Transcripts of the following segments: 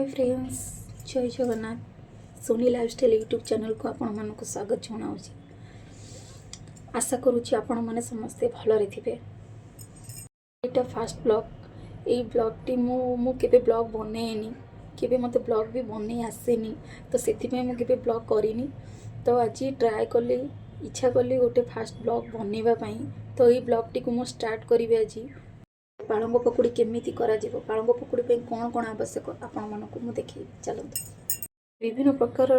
Friends जय Jagannath Soni lifestyle YouTube channel को आपण मानक स्वागत जनाऊँगी। आशा करुच्ची आपण मैंने समस्ते भलरे थे। यहाँ फास्ट ब्लॉग यही ब्लॉगटी मुझे ब्लॉग बनैनी केवे मत ब्लॉग भी बन आसेनी तो से मुझे ब्लॉग करनी तो आज ट्राए कली इच्छा कली गोटे फास्ट ब्लॉग बनवाई तो ये ब्लॉगटी को मुझे स्टार्ट करी आज पालंग पकुड़ी केमिति करा जीवो पालंग पकुड़ी पे कौन कौन आवश्यक आपण मानक मु देखी चलते विभिन्न प्रकार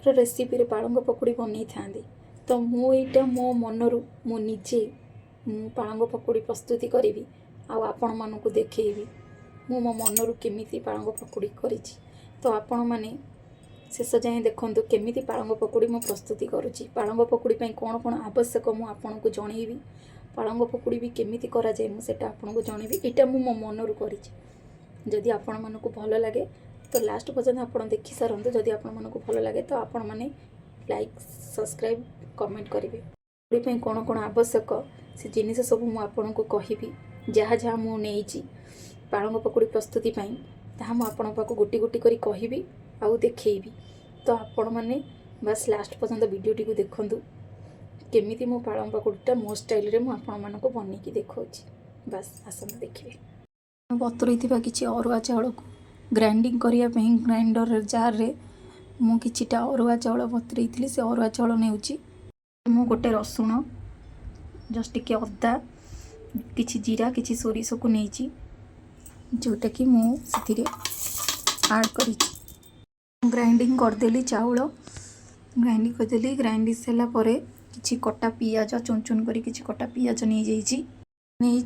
रेसिपी रे पालंग पकुड़ी बनी था तो मुझा मो मनरू मु निजे पालंग पकुड़ी प्रस्तुति करी आपण मानक देखी मु मो मनरू केमिति पालंग पकुड़ी करी तो आपण माने शेष जाए देखंतु केमिति पालंग पकुड़ी मु प्रस्तुति करुच्ची पालंग पकुड़ी पे कौन कौन आवश्यक मु आपण को जनइबी पालंग पकुड़ी भी केमिति करा जाए मुझे आपको जनइबी यहाँ मो मनरू करी जदि आपण मानक भल लगे तो लास्ट पर्यटन आप देखी सारंतु जदि आपण मानक भल लगे तो आपण मैंने लाइक सब्सक्राइब कमेंट करेंगे पकुड़ी कौन कौन आवश्यक से जिनिस सब मुझे कहबी जहाँ जहाँ मुझे पालंग पकुड़ी प्रस्तुति आपण पाक गोटी गोटी करी कहबी आउ देखी तो आपण मैंने बस लास्ट पर्यटन वीडियोटी को देखूँ केमिति मो पालंग पकुड़ीटा मो स्टाइल रे आपण मानक बनिकी देखौछि बस आसंत देखिए बतुरई किसी अरुआ चाउल को ग्राइंडिंग करिया पई ग्राइंडर जार रे मु किछिटा अरुआ चाउल बतुरई थी से अरुआ चाउल नेउछि मु गोटे रसुण जस्ट टिके अदा किछि जीरा किछि सोरिष को नेछि जोटा कि मु सेथिरे ऐड करिछि ग्राइंडिंग करदेली चाउल ग्राइंडिंग करदेली ग्राइंडिंग सेला परे किछि कटा पियाज चुन चुन करी किछि कटा पियाज नहीं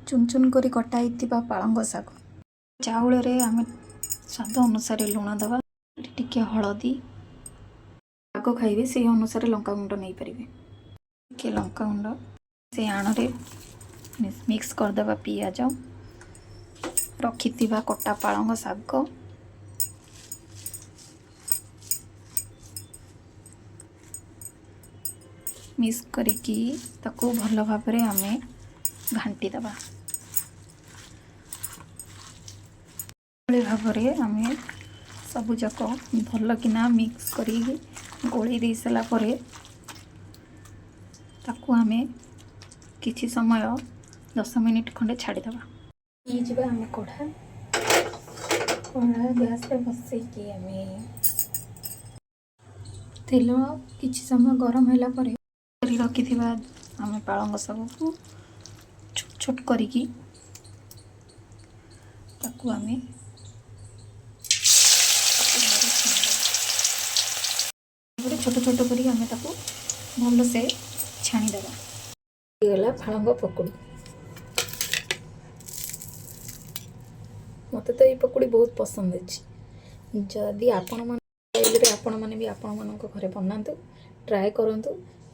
चुन चुन करी कटा हिथिबा पालंग शाग चाउल रे आमे स्वाद अनुसार लुण दबा टिके हळदी शाग खाइबे से अनुसार लंका गुंड नहीं पारिबे के लंका गुंड से आण रे मिक्स कर दबा पियाज रखिथिबा कटा पालंग शाग मिक्स करिकी ताको भल भाव में आमे घांटी दबा भाव में आमे सबु जाक भल किना मिक्स करी गोली दे सारा पर ताको आमे किछि समय 10 मिनिट खंडे छाड़ीदबा ये आमे कढ़ा गैस पे बसैकी आमे तेल किछि समय गरम होला पर रखी आम पालंग शाग को छोट छोट करिकी ताकू आमे छोट छोट करी आमे ताकू भल से छाणीदेवा गला पालंग पकुड़ी मत तो ये पकुड़ी बहुत पसंद अच्छी जदि आपण मैंने भी आपण मान घरे बनातु ट्राए करूँ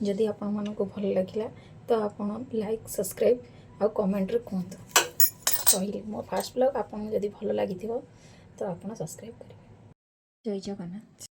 जदि आपण मानक भल लगिला तो आपण लाइक सब्सक्राइब आउ कमेंट रे कहतु कहली मो फास्ट ब्लॉग आपन जदि भल लगी तो आपण सब्सक्राइब करेंगे जय जगन्नाथ।